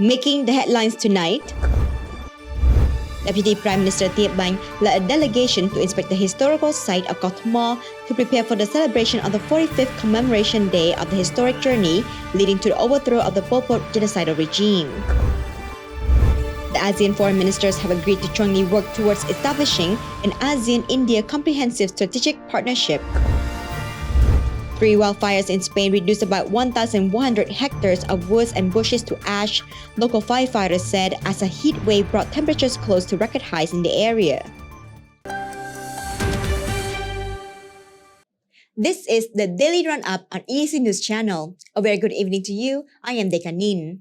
Making the headlines tonight, Deputy Prime Minister Thiep Banh led a delegation to inspect the historical site of Koh Thamar to prepare for the celebration of the 45th commemoration day of the historic journey leading to the overthrow of the Pol Pot genocidal regime. The ASEAN foreign ministers have agreed to jointly work towards establishing an ASEAN-India comprehensive strategic partnership. 3 wildfires in Spain reduced about 1,100 hectares of woods and bushes to ash, local firefighters said, as a heat wave brought temperatures close to record highs in the area. This is the Daily Roundup on EAC News Channel. A very good evening to you. I am Dekanin.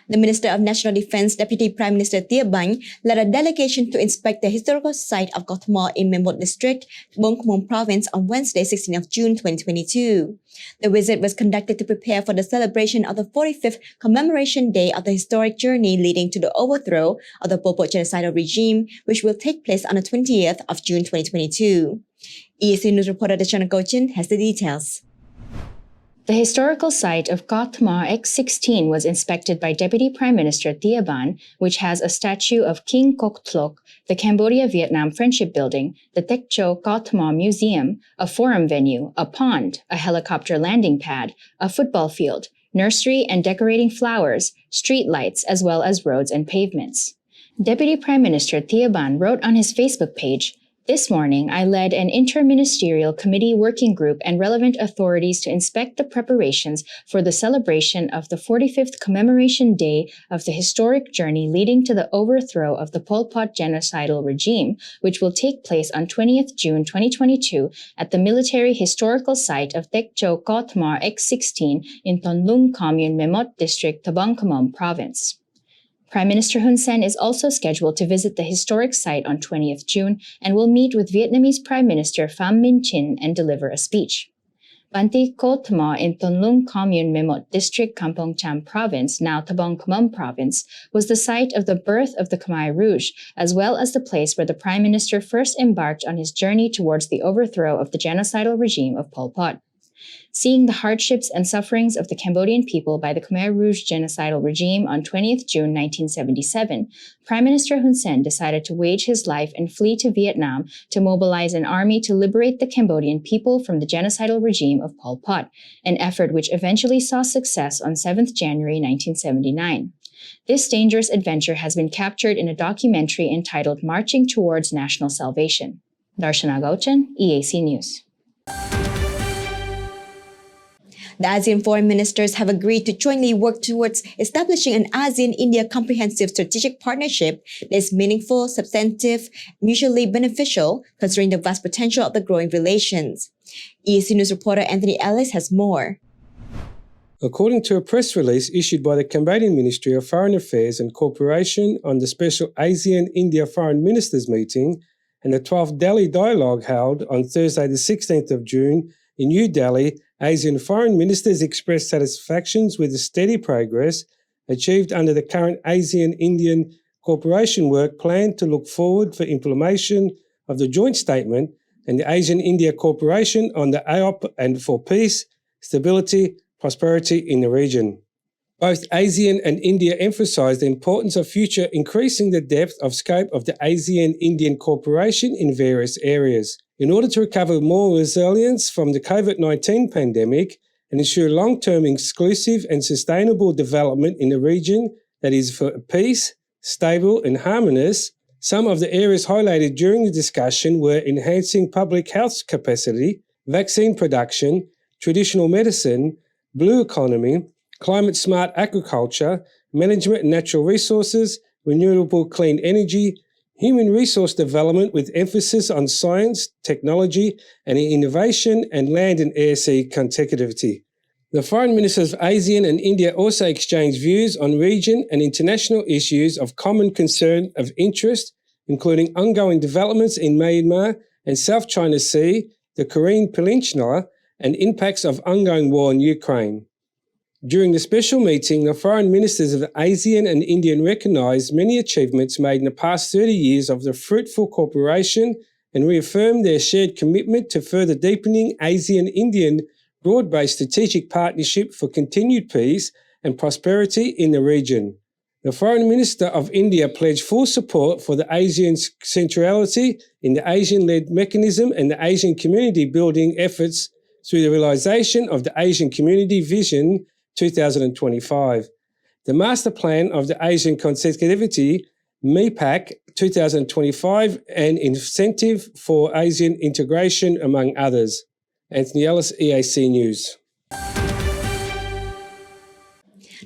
The Minister of National Defense, Deputy Prime Minister Thiep Banh, led a delegation to inspect the historical site of Koh Thamar in Mem Mot District, Bông Khmum Province on Wednesday, 16th of June 2022. The visit was conducted to prepare for the celebration of the 45th commemoration day of the historic journey leading to the overthrow of the Pol Pot genocidal regime, which will take place on the 20th of June 2022. EAC News reporter Dachana Gochin has the details. The historical site of Koh Thamar X16 was inspected by Deputy Prime Minister Thiep Banh, which has a statue of King Kok Tlok, the Cambodia-Vietnam Friendship Building, the Tek Cho Koh Thamar Museum, a forum venue, a pond, a helicopter landing pad, a football field, nursery and decorating flowers, street lights, as well as roads and pavements. Deputy Prime Minister Thiep Banh wrote on his Facebook page, "This morning, I led an interministerial committee working group and relevant authorities to inspect the preparations for the celebration of the 45th commemoration day of the historic journey leading to the overthrow of the Pol Pot genocidal regime, which will take place on 20th June 2022 at the military historical site of Tek Cho Koh Thamar X16 in Ton Lung Commune, Mem Mot District, Bông Khmum Province." Prime Minister Hun Sen is also scheduled to visit the historic site on 20th June and will meet with Vietnamese Prime Minister Pham Minh Chinh and deliver a speech. Banti Koh Thamar in Ton Lung Commune, Mem Mot District, Kampong Cham Province, now Bông Khmum Province, was the site of the birth of the Khmer Rouge, as well as the place where the Prime Minister first embarked on his journey towards the overthrow of the genocidal regime of Pol Pot. Seeing the hardships and sufferings of the Cambodian people by the Khmer Rouge genocidal regime on 20th June 1977, Prime Minister Hun Sen decided to wage his life and flee to Vietnam to mobilize an army to liberate the Cambodian people from the genocidal regime of Pol Pot, an effort which eventually saw success on 7th January 1979. This dangerous adventure has been captured in a documentary entitled Marching Towards National Salvation. Darshana Gauchan, EAC News. The ASEAN foreign ministers have agreed to jointly work towards establishing an ASEAN-India comprehensive strategic partnership that is meaningful, substantive, mutually beneficial, considering the vast potential of the growing relations. EAC News reporter Anthony Ellis has more. According to a press release issued by the Cambodian Ministry of Foreign Affairs and Cooperation on the special ASEAN-India Foreign Ministers meeting and the 12th Delhi Dialogue held on Thursday the 16th of June in New Delhi, ASEAN foreign ministers expressed satisfactions with the steady progress achieved under the current ASEAN-Indian cooperation work plan to look forward for implementation of the joint statement and the ASEAN-India cooperation on the AOP and for peace, stability, prosperity in the region. Both ASEAN and India emphasised the importance of future increasing the depth of scope of the ASEAN-Indian cooperation in various areas. In order to recover more resilience from the COVID-19 pandemic and ensure long-term exclusive and sustainable development in the region that is for peace, stable and harmonious, some of the areas highlighted during the discussion were enhancing public health capacity, vaccine production, traditional medicine, blue economy, climate-smart agriculture, management and natural resources, renewable clean energy, human resource development with emphasis on science, technology and innovation, and land and air sea connectivity. The foreign ministers of ASEAN and India also exchanged views on region and international issues of common concern of interest, including ongoing developments in Myanmar and South China Sea, the Korean Peninsula, and impacts of ongoing war in Ukraine. During the special meeting, the foreign ministers of ASEAN and India recognised many achievements made in the past 30 years of the fruitful cooperation and reaffirmed their shared commitment to further deepening ASEAN-Indian broad-based strategic partnership for continued peace and prosperity in the region. The Foreign Minister of India pledged full support for the ASEAN's centrality in the Asian-led mechanism and the Asian community building efforts through the realisation of the Asian Community Vision 2025. The Master Plan of the Asian Consecutivity, MEPAC 2025, and Incentive for ASEAN Integration, among others. Anthony Ellis, EAC News.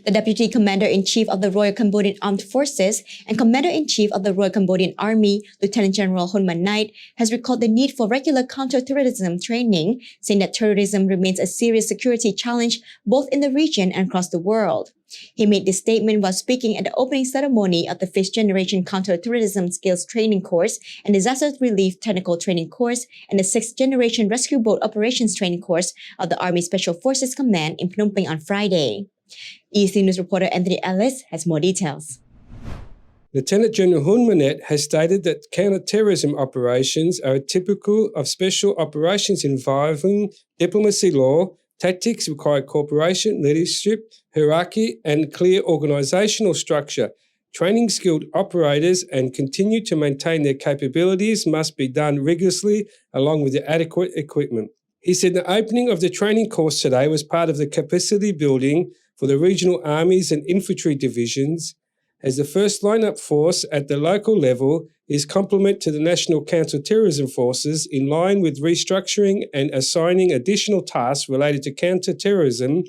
The Deputy Commander-in-Chief of the Royal Cambodian Armed Forces and Commander-in-Chief of the Royal Cambodian Army, Lieutenant General Hun Man Nait, has recalled the need for regular counter-terrorism training, saying that terrorism remains a serious security challenge both in the region and across the world. He made this statement while speaking at the opening ceremony of the 5th Generation Counter-Terrorism Skills Training Course and Disaster Relief Technical Training Course and the 6th Generation Rescue Boat Operations Training Course of the Army Special Forces Command in Phnom Penh on Friday. EAC News reporter Anthony Ellis has more details. Lieutenant General Hun Manet has stated that counter-terrorism operations are typical of special operations involving diplomacy law. Tactics require cooperation, leadership, hierarchy, and clear organisational structure. Training skilled operators and continue to maintain their capabilities must be done rigorously along with the adequate equipment. He said the opening of the training course today was part of the capacity building for the regional armies and infantry divisions, as the first line-up force at the local level is complement to the National Counter-Terrorism Forces in line with restructuring and assigning additional tasks related to counter-terrorism,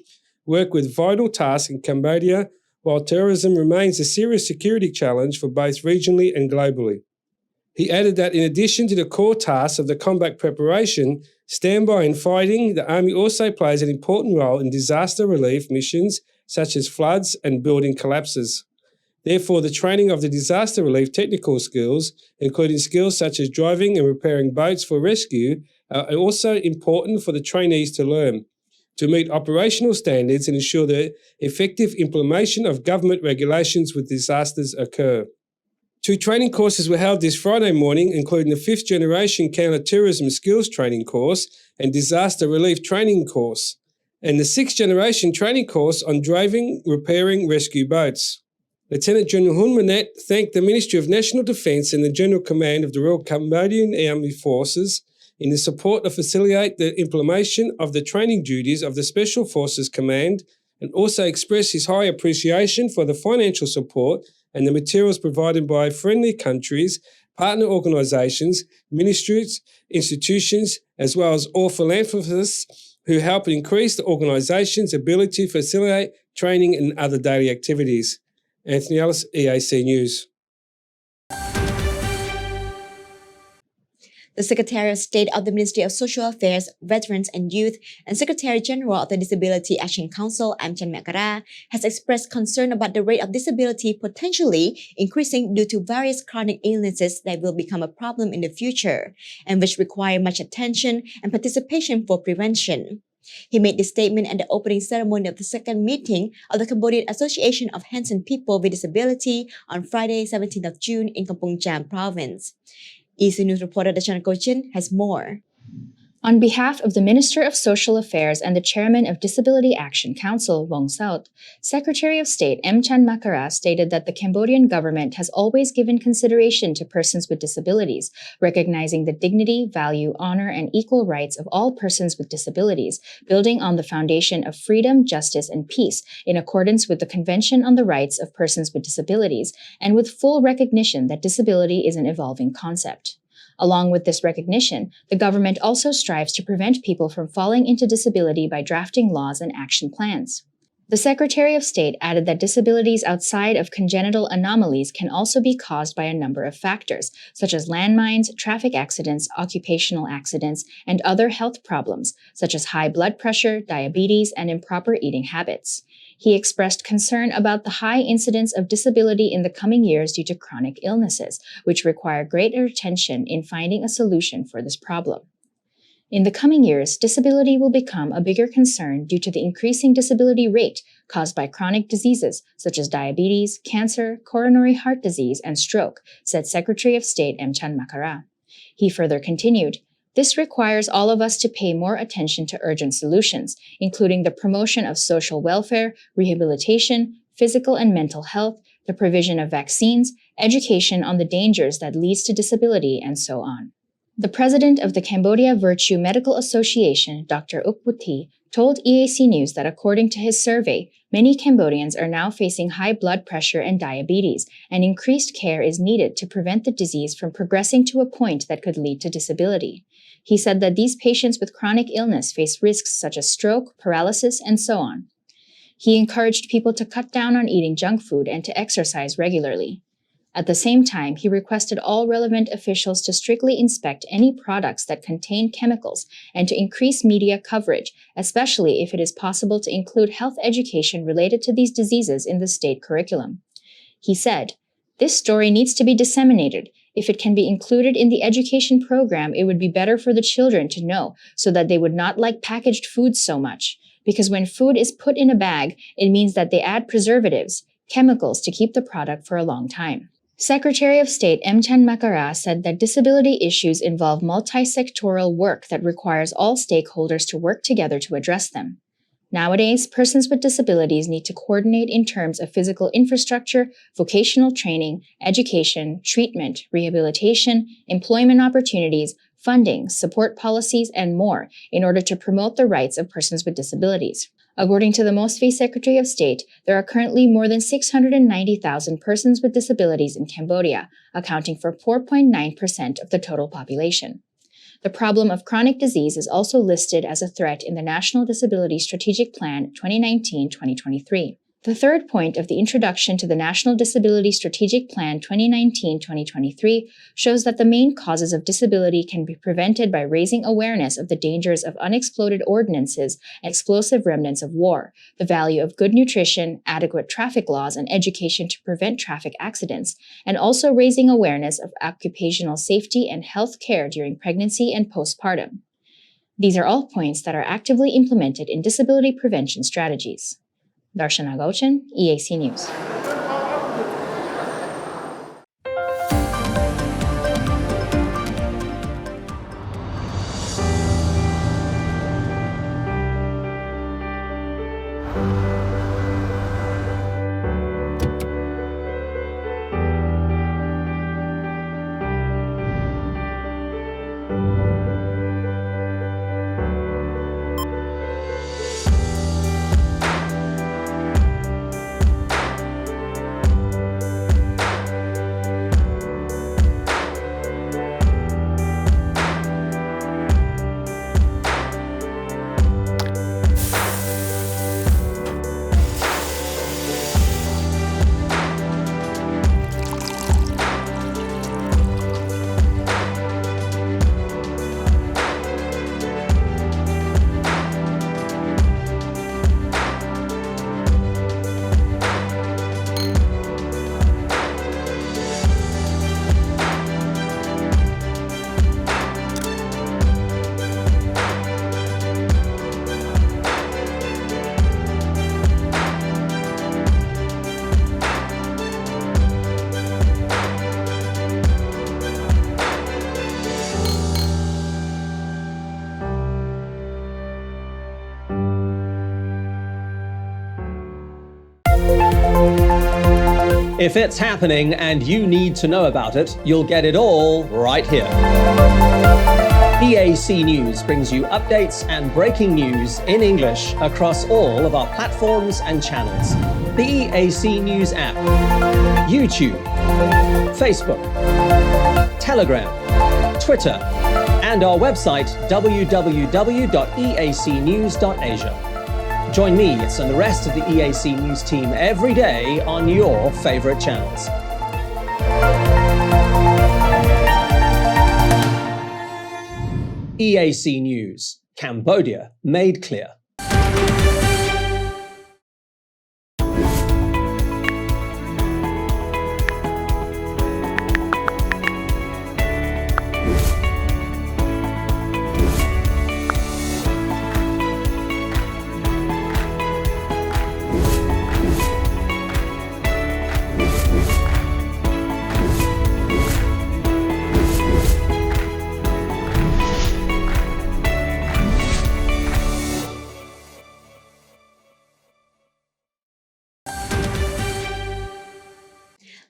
work with vital tasks in Cambodia, while terrorism remains a serious security challenge for both regionally and globally. He added that in addition to the core tasks of the combat preparation, standby and fighting, the Army also plays an important role in disaster relief missions such as floods and building collapses. Therefore, the training of the disaster relief technical skills, including skills such as driving and repairing boats for rescue, are also important for the trainees to learn, to meet operational standards and ensure the effective implementation of government regulations when disasters occur. 2 training courses were held this Friday morning, including the 5th Generation Counter-Terrorism Skills Training Course and Disaster Relief Training Course, and the 6th Generation Training Course on Driving, Repairing Rescue Boats. Lieutenant General Hun Manet thanked the Ministry of National Defence and the General Command of the Royal Cambodian Army Forces in the support to facilitate the implementation of the training duties of the Special Forces Command, and also expressed his high appreciation for the financial support and the materials provided by friendly countries, partner organisations, ministries, institutions, as well as all philanthropists who help increase the organisation's ability to facilitate training and other daily activities. Anthony Ellis, EAC News. The Secretary of State of the Ministry of Social Affairs, Veterans and Youth, and Secretary General of the Disability Action Council, Amchan Makara, has expressed concern about the rate of disability potentially increasing due to various chronic illnesses that will become a problem in the future, and which require much attention and participation for prevention. He made this statement at the opening ceremony of the second meeting of the Cambodian Association of Hands and People with Disability on Friday, 17th of June in Kampong Cham Province. EAC News reporter Dachan Kochin has more. On behalf of the Minister of Social Affairs and the Chairman of Disability Action Council, Wong Saut, Secretary of State Amchan Makara stated that the Cambodian government has always given consideration to persons with disabilities, recognizing the dignity, value, honor, and equal rights of all persons with disabilities, building on the foundation of freedom, justice, and peace in accordance with the Convention on the Rights of Persons with Disabilities, and with full recognition that disability is an evolving concept. Along with this recognition, the government also strives to prevent people from falling into disability by drafting laws and action plans. The Secretary of State added that disabilities outside of congenital anomalies can also be caused by a number of factors, such as landmines, traffic accidents, occupational accidents, and other health problems, such as high blood pressure, diabetes, and improper eating habits. He expressed concern about the high incidence of disability in the coming years due to chronic illnesses, which require greater attention in finding a solution for this problem. In the coming years, disability will become a bigger concern due to the increasing disability rate caused by chronic diseases such as diabetes, cancer, coronary heart disease, and stroke, said Secretary of State Amchan Makara. He further continued, This requires all of us to pay more attention to urgent solutions, including the promotion of social welfare, rehabilitation, physical and mental health, the provision of vaccines, education on the dangers that leads to disability, and so on. The president of the Cambodia Virtue Medical Association, Dr. Uk Buti, told EAC News that according to his survey, many Cambodians are now facing high blood pressure and diabetes, and increased care is needed to prevent the disease from progressing to a point that could lead to disability. He said that these patients with chronic illness face risks such as stroke, paralysis, and so on. He encouraged people to cut down on eating junk food and to exercise regularly. At the same time, he requested all relevant officials to strictly inspect any products that contain chemicals and to increase media coverage, especially if it is possible to include health education related to these diseases in the state curriculum. He said, "This story needs to be disseminated. If it can be included in the education program, it would be better for the children to know so that they would not like packaged foods so much. Because when food is put in a bag, it means that they add preservatives, chemicals to keep the product for a long time." Secretary of State Mchan Makara said that disability issues involve multi-sectoral work that requires all stakeholders to work together to address them. Nowadays, persons with disabilities need to coordinate in terms of physical infrastructure, vocational training, education, treatment, rehabilitation, employment opportunities, funding, support policies, and more in order to promote the rights of persons with disabilities. According to the Mosfi Secretary of State, there are currently more than 690,000 persons with disabilities in Cambodia, accounting for 4.9% of the total population. The problem of chronic disease is also listed as a threat in the National Disability Strategic Plan 2019-2023. The third point of the introduction to the National Disability Strategic Plan 2019-2023 shows that the main causes of disability can be prevented by raising awareness of the dangers of unexploded ordnances and explosive remnants of war, the value of good nutrition, adequate traffic laws, and education to prevent traffic accidents, and also raising awareness of occupational safety and health care during pregnancy and postpartum. These are all points that are actively implemented in disability prevention strategies. Darshana Gauchan, EAC News. If it's happening and you need to know about it, you'll get it all right here. EAC News brings you updates and breaking news in English across all of our platforms and channels. The EAC News app, YouTube, Facebook, Telegram, Twitter, and our website www.eacnews.asia. Join me and the rest of the EAC News team every day on your favorite channels. EAC News, Cambodia made clear.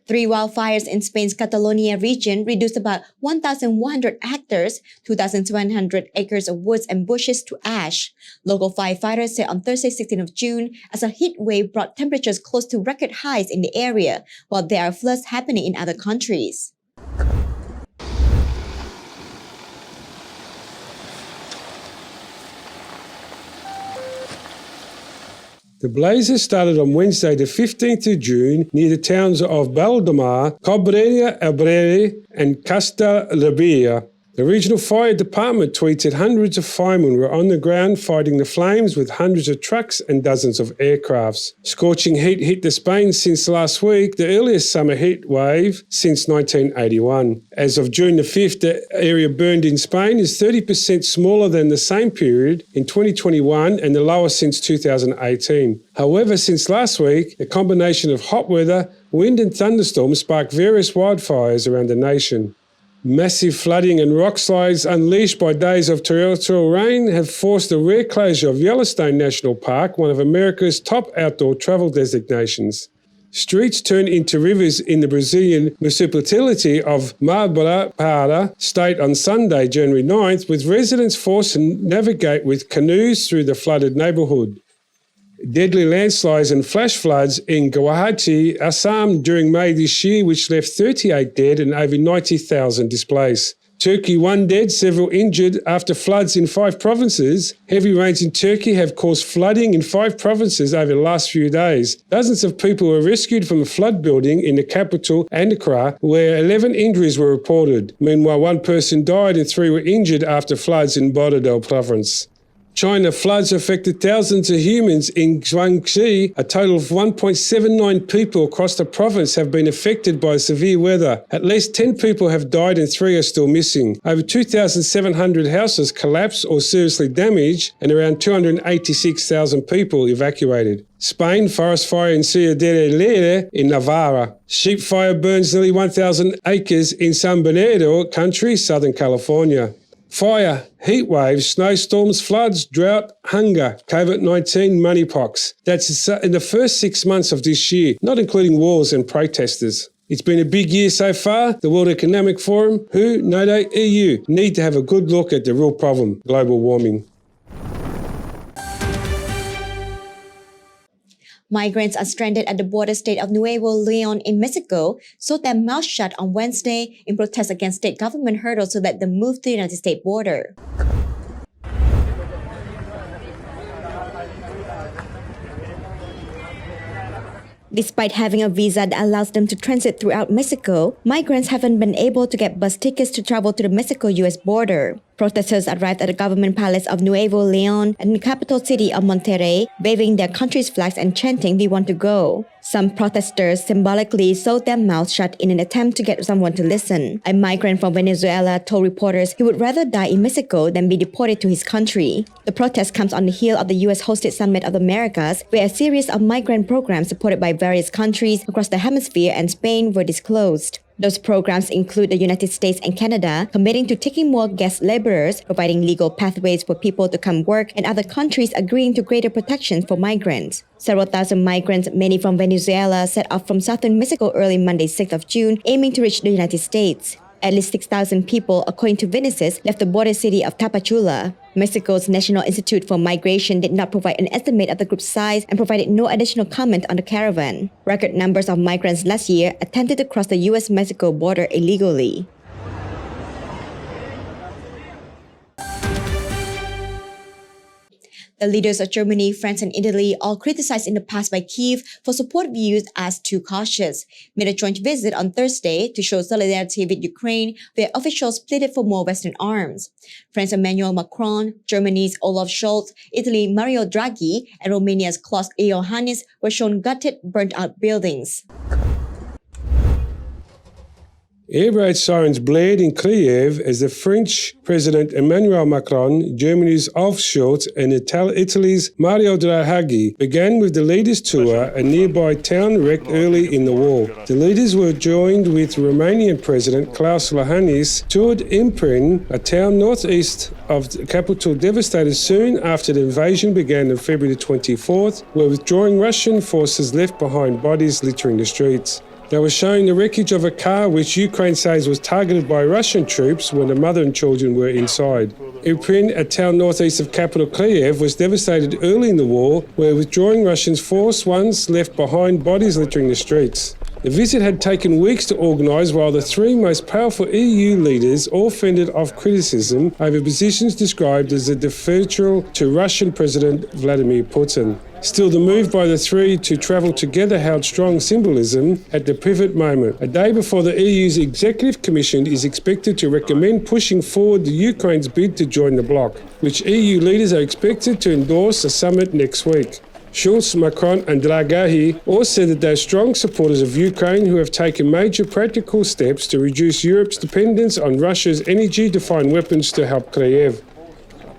3 wildfires in Spain's Catalonia region reduced about 1,100 hectares, 2,700 acres of woods and bushes to ash. Local firefighters said on Thursday, 16th of June, as a heat wave brought temperatures close to record highs in the area, while there are floods happening in other countries. The blazes started on Wednesday the 15th of June near the towns of Valdemar, Cabrera Abrere and Castellabia. The regional fire department tweeted hundreds of firemen were on the ground fighting the flames with hundreds of trucks and dozens of aircrafts. Scorching heat hit the Spain since last week, the earliest summer heat wave since 1981. As of June the 5th, the area burned in Spain is 30% smaller than the same period in 2021 and the lowest since 2018. However, since last week, a combination of hot weather, wind and thunderstorms sparked various wildfires around the nation. Massive flooding and rock slides unleashed by days of torrential rain have forced the rare closure of Yellowstone National Park, one of America's top outdoor travel designations. Streets turned into rivers in the Brazilian municipality of Para state on Sunday, January 9th, with residents forced to navigate with canoes through the flooded neighbourhood. Deadly landslides and flash floods in Guwahati, Assam during May this year, which left 38 dead and over 90,000 displaced. Turkey, 1 dead, several injured after floods in 5 provinces. Heavy rains in Turkey have caused flooding in 5 provinces over the last few days. Dozens of people were rescued from a flood building in the capital, Ankara, where 11 injuries were reported. Meanwhile, 1 person died and 3 were injured after floods in Borodel province. China floods affected thousands of humans in Guangxi. A total of 1.79 people across the province have been affected by severe weather. At least 10 people have died and 3 are still missing. Over 2,700 houses collapsed or seriously damaged and around 286,000 people evacuated. Spain, forest fire in Sierra de Leire in Navarra. Sheep fire burns nearly 1,000 acres in San Bernardino country, Southern California. Fire, heat waves, snowstorms, floods, drought, hunger, COVID-19, moneypox. That's in the first 6 months of this year, not including wars and protesters. It's been a big year so far. The World Economic Forum, WHO, NATO, EU need to have a good look at the real problem, global warming. Migrants are stranded at the border state of Nuevo Leon in Mexico sewed their mouths shut on Wednesday in protest against state government hurdles to let them move to the United States border. Despite having a visa that allows them to transit throughout Mexico, migrants haven't been able to get bus tickets to travel to the Mexico-US border. Protesters arrived at the government palace of Nuevo Leon and the capital city of Monterrey, waving their country's flags and chanting, "We want to go." Some protesters symbolically sewed their mouths shut in an attempt to get someone to listen. A migrant from Venezuela told reporters he would rather die in Mexico than be deported to his country. The protest comes on the heel of the US-hosted Summit of the Americas, where a series of migrant programs supported by various countries across the hemisphere and Spain were disclosed. Those programs include the United States and Canada committing to taking more guest laborers, providing legal pathways for people to come work, and other countries agreeing to greater protections for migrants. Several thousand migrants, many from Venezuela, set off from southern Mexico early Monday, 6th of June, aiming to reach the United States. At least 6,000 people, according to witnesses, left the border city of Tapachula. Mexico's National Institute for Migration did not provide an estimate of the group's size and provided no additional comment on the caravan. Record numbers of migrants last year attempted to cross the US-Mexico border illegally. The leaders of Germany, France, and Italy, all criticized in the past by Kyiv for support views as too cautious, made a joint visit on Thursday to show solidarity with Ukraine, where officials pleaded for more Western arms. France's Emmanuel Macron, Germany's Olaf Scholz, Italy Mario Draghi, and Romania's Klaus Iohannis were shown gutted, burnt-out buildings. Air raid sirens blared in Kyiv as the French President Emmanuel Macron, Germany's Olaf Scholz, and Italy's Mario Draghi began with the leaders' tour, a nearby town wrecked early in the war. The leaders were joined with Romanian President Klaus Iohannis, toured Imprin, a town northeast of the capital devastated soon after the invasion began on February 24th, where withdrawing Russian forces left behind bodies littering the streets. They were showing the wreckage of a car which Ukraine says was targeted by Russian troops when the mother and children were inside. Irpin, a town northeast of capital Kyiv, was devastated early in the war, where withdrawing Russians forced ones left behind bodies littering the streets. The visit had taken weeks to organise, while the three most powerful EU leaders all fended off criticism over positions described as a deferral to Russian President Vladimir Putin. Still, the move by the three to travel together held strong symbolism at the pivot moment. A day before the EU's Executive Commission is expected to recommend pushing forward the Ukraine's bid to join the bloc, which EU leaders are expected to endorse a summit next week. Schulz, Macron and Draghi all said that they're strong supporters of Ukraine who have taken major practical steps to reduce Europe's dependence on Russia's energy-defined weapons to help Kyiv.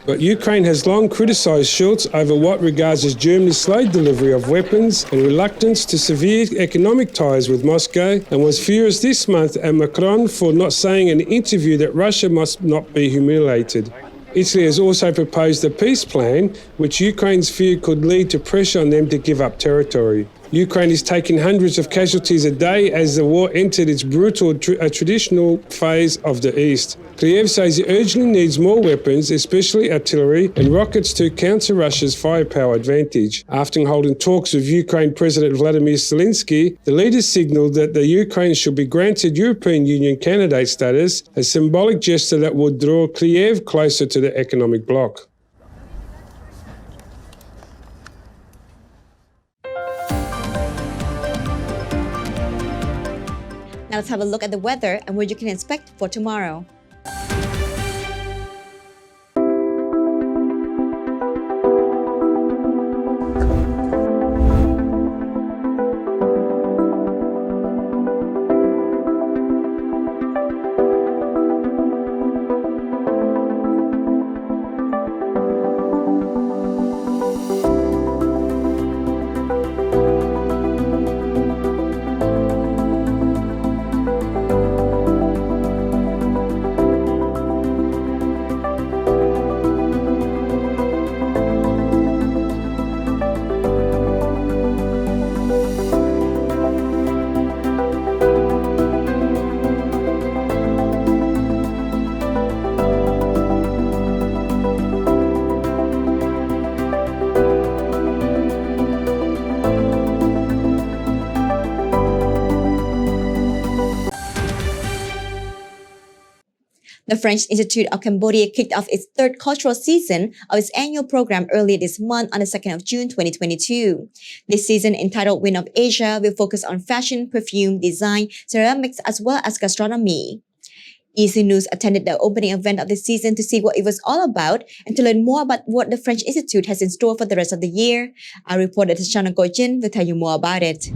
But Ukraine has long criticised Schulz over what regards as Germany's slow delivery of weapons and reluctance to severe economic ties with Moscow, and was furious this month at Macron for not saying in an interview that Russia must not be humiliated. Italy has also proposed a peace plan, which Ukraine's fear could lead to pressure on them to give up territory. Ukraine is taking hundreds of casualties a day as the war entered its brutal traditional phase of the East. Kyiv says it urgently needs more weapons, especially artillery and rockets, to counter Russia's firepower advantage. After holding talks with Ukraine President Vladimir Zelensky, the leaders signalled that the Ukraine should be granted European Union candidate status, a symbolic gesture that would draw Kyiv closer to the economic bloc. Now let's have a look at the weather and what you can expect for tomorrow. The French Institute of Cambodia kicked off its third cultural season of its annual program earlier this month on the 2nd of June 2022. This season, entitled Wind of Asia, will focus on fashion, perfume, design, ceramics, as well as gastronomy. EAC News attended the opening event of the season to see what it was all about and to learn more about what the French Institute has in store for the rest of the year. Our reporter Tashana Gojin will tell you more about it.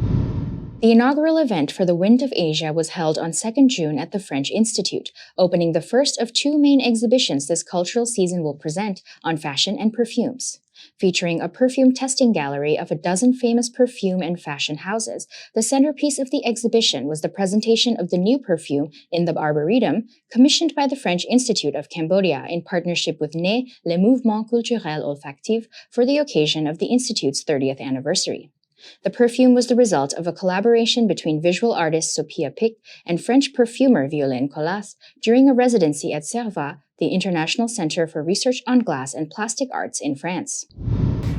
The inaugural event for the Wind of Asia was held on 2nd June at the French Institute, opening the first of two main exhibitions this cultural season will present on fashion and perfumes. Featuring a perfume testing gallery of a dozen famous perfume and fashion houses, the centerpiece of the exhibition was the presentation of the new perfume in the Arboretum, commissioned by the French Institute of Cambodia in partnership with NE, Le Mouvement Culturel Olfactif, for the occasion of the Institute's 30th anniversary. The perfume was the result of a collaboration between visual artist Sophia Pic and French perfumer Violaine Colas during a residency at CERVA, the International Center for Research on Glass and Plastic Arts in France.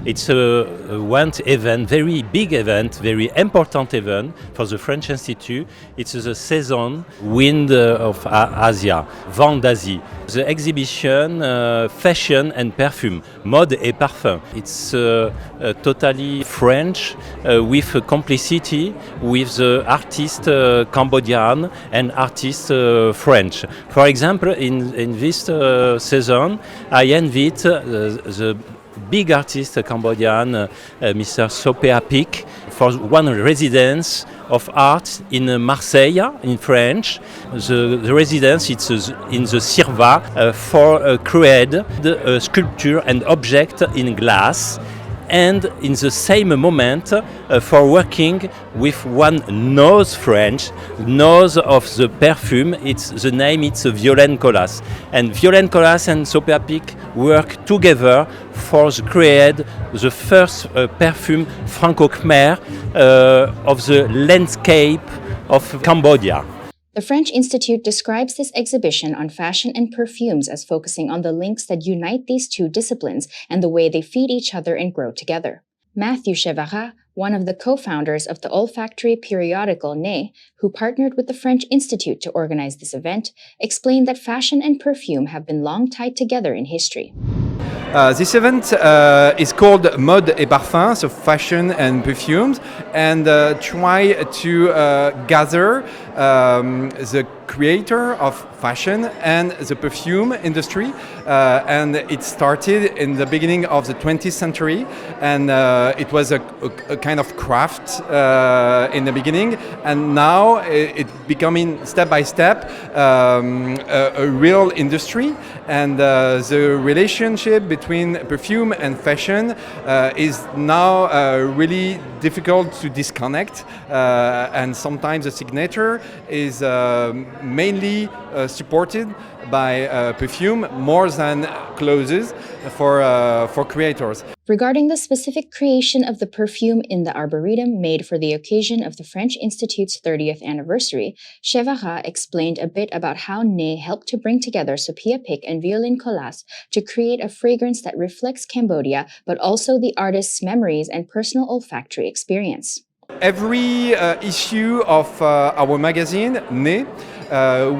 It's a one event, very big event, very important event for the French Institute. It's the season Wind of Asia, Vent d'Asie. The exhibition Fashion and Perfume, Mode et Parfum. It's totally French with a complicity with the artist Cambodian and artist French. For example, in this season, I invite the big artist Cambodian, Mr. Sophia Pic, for one residence of art in Marseille, in French. The residence is in the CERVA for create a sculpture and object in glass. And in the same moment, for working with one knows French, knows of the perfume, the name is Violaine Colas. And Violaine Colas and Sophia Pic work together for create the first perfume Franco-Khmer of the landscape of Cambodia. The French Institute describes this exhibition on fashion and perfumes as focusing on the links that unite these two disciplines and the way they feed each other and grow together. Matthew Chevara, one of the co-founders of the olfactory periodical Nez, who partnered with the French Institute to organize this event, explained that fashion and perfume have been long tied together in history. This event is called Mode et Parfum, so fashion and perfumes, and try to gather the creator of fashion and the perfume industry. And it started in the beginning of the 20th century, and it was a kind of craft in the beginning, and now it's becoming step by step a real industry. And the relationship between perfume and fashion is now really difficult to disconnect, and sometimes the signature is mainly supported by perfume more than clothes for creators. Regarding the specific creation of the perfume in the Arboretum made for the occasion of the French Institute's 30th anniversary, Chevara explained a bit about how Nez helped to bring together Sophia Pick and Violin Colas to create a fragrance that reflects Cambodia, but also the artist's memories and personal olfactory experience. Every issue of our magazine, Nez,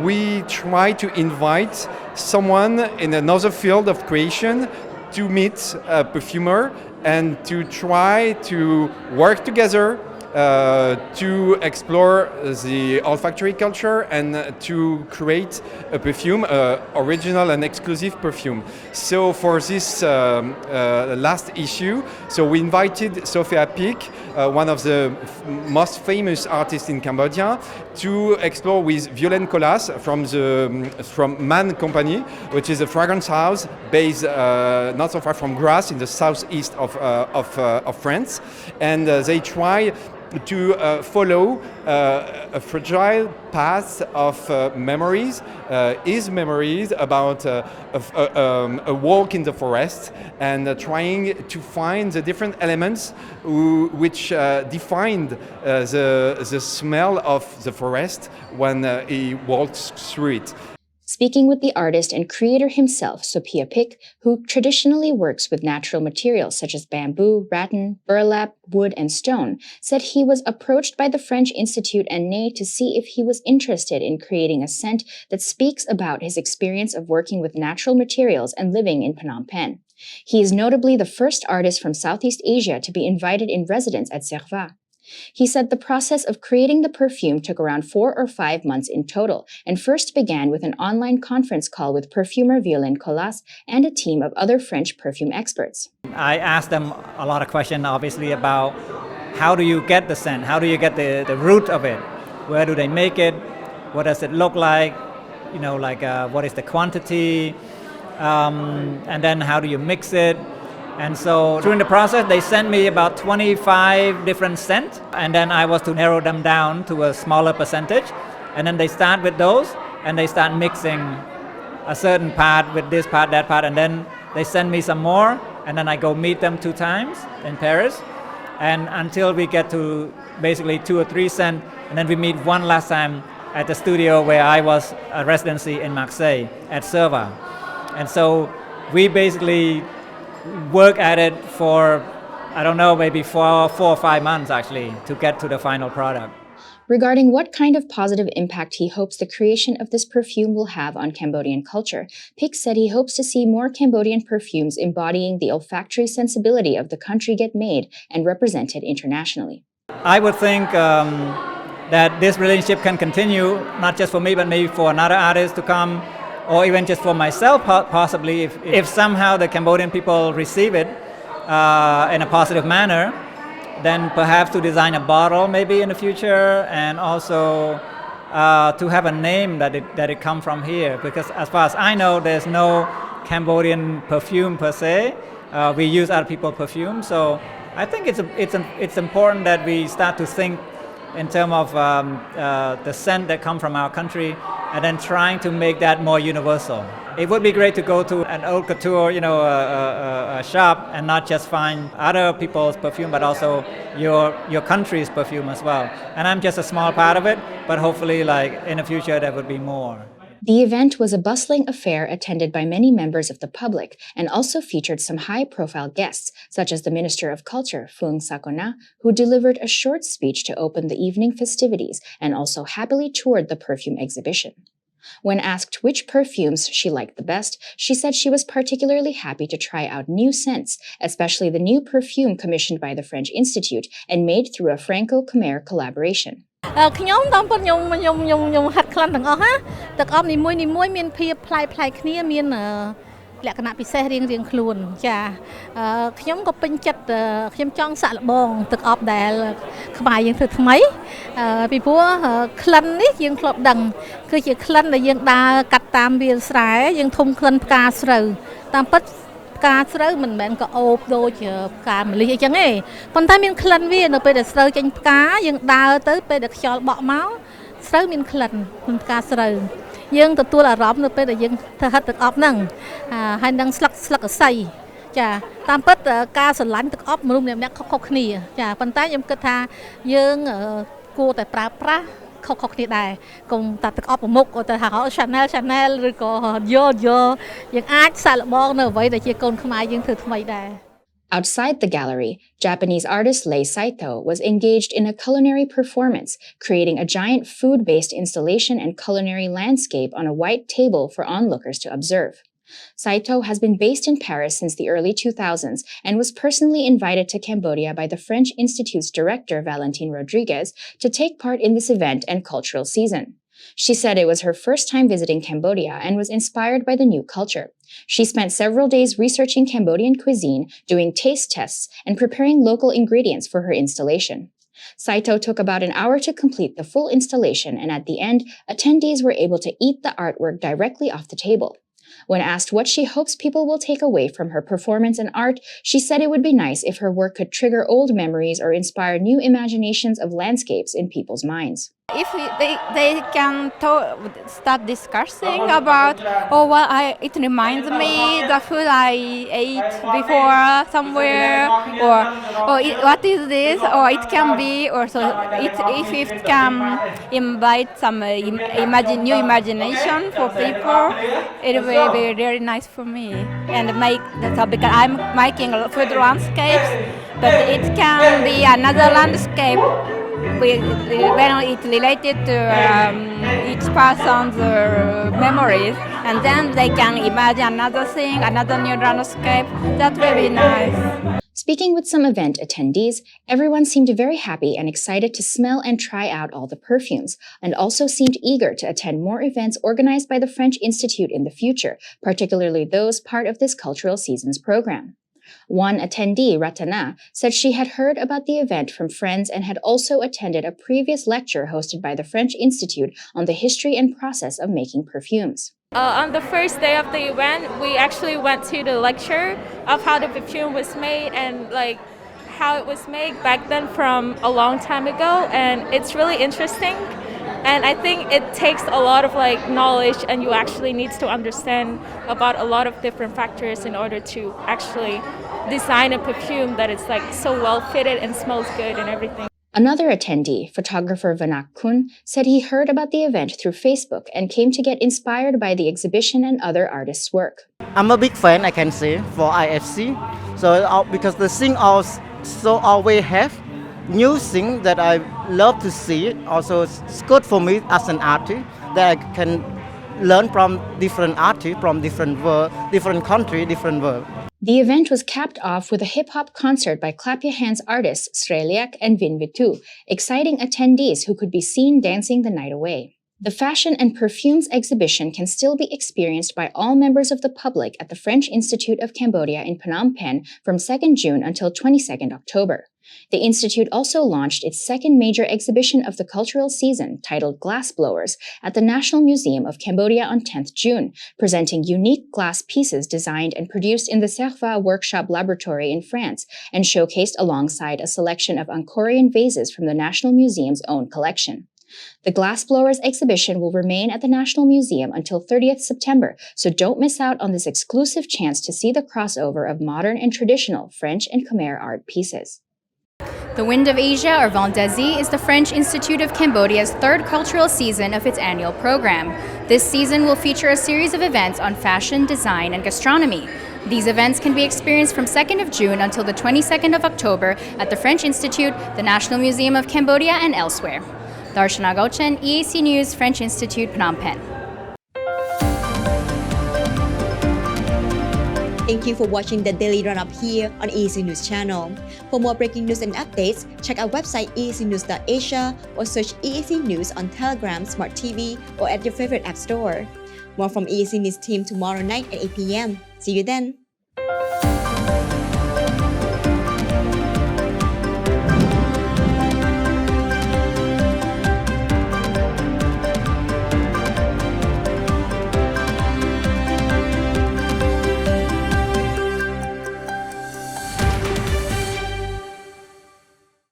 we try to invite someone in another field of creation to meet a perfumer and to try to work together to explore the olfactory culture and to create a perfume, original and exclusive perfume. So for this last issue, so we invited Sophia Pick, one of the most famous artists in Cambodia, to explore with Violin Colas from Man Company, which is a fragrance house based not so far from Grasse in the southeast of France, and they try to follow a fragile path of memories, his memories about a walk in the forest, and trying to find the different elements which defined the smell of the forest when he walks through it. Speaking with the artist and creator himself, Sophia Pick, who traditionally works with natural materials such as bamboo, rattan, burlap, wood, and stone, said he was approached by the French Institute and Nez to see if he was interested in creating a scent that speaks about his experience of working with natural materials and living in Phnom Penh. He is notably the first artist from Southeast Asia to be invited in residence at Servat. He said the process of creating the perfume took around 4 or 5 months in total and first began with an online conference call with perfumer Violin Colas and a team of other French perfume experts. I asked them a lot of questions, obviously, about how do you get the scent? How do you get the root of it? Where do they make it? What does it look like? You know, like what is the quantity? And then how do you mix it? And so during the process, they sent me about 25 different scents, and then I was to narrow them down to a smaller percentage. And then they start with those, and they start mixing a certain part with this part, that part, and then they send me some more, and then I go meet them 2 times in Paris, and until we get to basically 2 or 3 scents, and then we meet one last time at the studio where I was a residency in Marseille at Servat. And so we basically work at it for, I don't know, maybe 4 or 5 months actually to get to the final product. Regarding what kind of positive impact he hopes the creation of this perfume will have on Cambodian culture, Pick said he hopes to see more Cambodian perfumes embodying the olfactory sensibility of the country get made and represented internationally. I would think that this relationship can continue, not just for me, but maybe for another artist to come, or even just for myself possibly, if somehow the Cambodian people receive it in a positive manner, then perhaps to design a bottle maybe in the future, and also to have a name that it come from here. Because as far as I know, there's no Cambodian perfume per se. We use other people's perfume, so I think it's important that we start to think in terms of the scent that come from our country, and then trying to make that more universal. It would be great to go to an haute couture, a shop and not just find other people's perfume, but also your country's perfume as well. And I'm just a small part of it, but hopefully, like in the future, there would be more. The event was a bustling affair attended by many members of the public and also featured some high-profile guests, such as the Minister of Culture, Phung Sakona, who delivered a short speech to open the evening festivities and also happily toured the perfume exhibition. When asked which perfumes she liked the best, she said she was particularly happy to try out new scents, especially the new perfume commissioned by the French Institute and made through a Franco-Khmer collaboration. ខ្ញុំតាមពិតខ្ញុំហាត់ក្លិនទាំងអស់ណាទឹកអប់នីមួយមានភាពប្លែកគ្នាមានលក្ខណៈពិសេសរៀងខ្លួនចាខ្ញុំក៏ពេញចិត្តខ្ញុំចង់សាក់លបងទឹកអប់ដែលខ្មែរយើងធ្វើថ្មីពីព្រោះក្លិននេះយើងធ្លាប់ដឹងគឺជាក្លិនដែលយើងដើរកាត់តាមវាលស្រែយើងធំក្លិនផ្កាស្រូវតាមពិតផ្កាស្រូវមិនមែនក៏អូបដូចផ្កាម្លិះអីចឹងទេប៉ុន្តែមានក្លិនវានៅពេលដែលស្រូវចេញផ្កាយើងដើរទៅពេលដែលខ្យល់បក់មកស្រូវមានក្លិនផ្កាស្រូវយើងទទួលអារម្មណ៍នៅពេលដែលយើងធ្វើហិតទឹកអប់ហ្នឹងហើយនឹងស្លឹកកសីចាតាមពិតការស្រឡាញ់ទឹកអប់មនុស្សម្នាក់ៗខុសគ្នាចាប៉ុន្តែខ្ញុំគិតថាយើងគួរតែប្រើប្រាស់ខុសគ្នាដែរកុំតែទឹកអប់ប្រមុខទៅហៅ Chanel ឬក៏យកយើងអាចសាកល្បងនៅអ្វីដែលជាកូនខ្មែរយើងធ្វើថ្មីដែរ Outside the gallery, Japanese artist Lei Saito was engaged in a culinary performance, creating a giant food-based installation and culinary landscape on a white table for onlookers to observe. Saito has been based in Paris since the early 2000s and was personally invited to Cambodia by the French Institute's director, Valentine Rodriguez, to take part in this event and cultural season. She said it was her first time visiting Cambodia and was inspired by the new culture. She spent several days researching Cambodian cuisine, doing taste tests, and preparing local ingredients for her installation. Saito took about an hour to complete the full installation, and at the end, attendees were able to eat the artwork directly off the table. When asked what she hopes people will take away from her performance and art, she said it would be nice if her work could trigger old memories or inspire new imaginations of landscapes in people's minds. If they can start discussing about, it reminds me the food I ate before somewhere, or what is this, or it can be, or so if it can invite some new imagination for people, it will be very nice for me. And because I'm making food landscapes, but it can be another landscape. When it's related to each person's memories, and then they can imagine another thing, another new landscape. That will be nice. Speaking with some event attendees, everyone seemed very happy and excited to smell and try out all the perfumes, and also seemed eager to attend more events organized by the French Institute in the future, particularly those part of this cultural season's program. One attendee, Ratana, said she had heard about the event from friends and had also attended a previous lecture hosted by the French Institute on the history and process of making perfumes. On the first day of the event, we actually went to the lecture of how the perfume was made and like how it was made back then from a long time ago, and it's really interesting. And I think it takes a lot of like knowledge, and you actually need to understand about a lot of different factors in order to actually design a perfume that is like so well fitted and smells good and everything. Another attendee, photographer Vanak Kun, said he heard about the event through Facebook and came to get inspired by the exhibition and other artists' work. I'm a big fan, I can say, for IFC. So because the thing always have new thing that I love to see. Also, it's good for me as an artist that I can learn from different artists from different world, different country, different world. The event was capped off with a hip-hop concert by Clap Your Hands artists Sreliak and Vinvitu, exciting attendees who could be seen dancing the night away. The fashion and perfumes exhibition can still be experienced by all members of the public at the French Institute of Cambodia in Phnom Penh from 2nd June until 22nd October. The Institute also launched its second major exhibition of the cultural season, titled Glass Blowers, at the National Museum of Cambodia on 10th June, presenting unique glass pieces designed and produced in the Serva Workshop Laboratory in France and showcased alongside a selection of Angkorian vases from the National Museum's own collection. The Glassblowers exhibition will remain at the National Museum until 30th September, so don't miss out on this exclusive chance to see the crossover of modern and traditional French and Khmer art pieces. The Wind of Asia, or Vent d'Asie, is the French Institute of Cambodia's third cultural season of its annual program. This season will feature a series of events on fashion, design, and gastronomy. These events can be experienced from 2nd of June until the 22nd of October at the French Institute, the National Museum of Cambodia, and elsewhere. Darshana Gauchen, EAC News, French Institute, Phnom Penh. Thank you for watching the Daily Roundup here on EAC News Channel. For more breaking news and updates, check our website eacnews.asia or search EAC News on Telegram, Smart TV, or at your favorite app store. More from EAC News team tomorrow night at 8 p.m. See you then.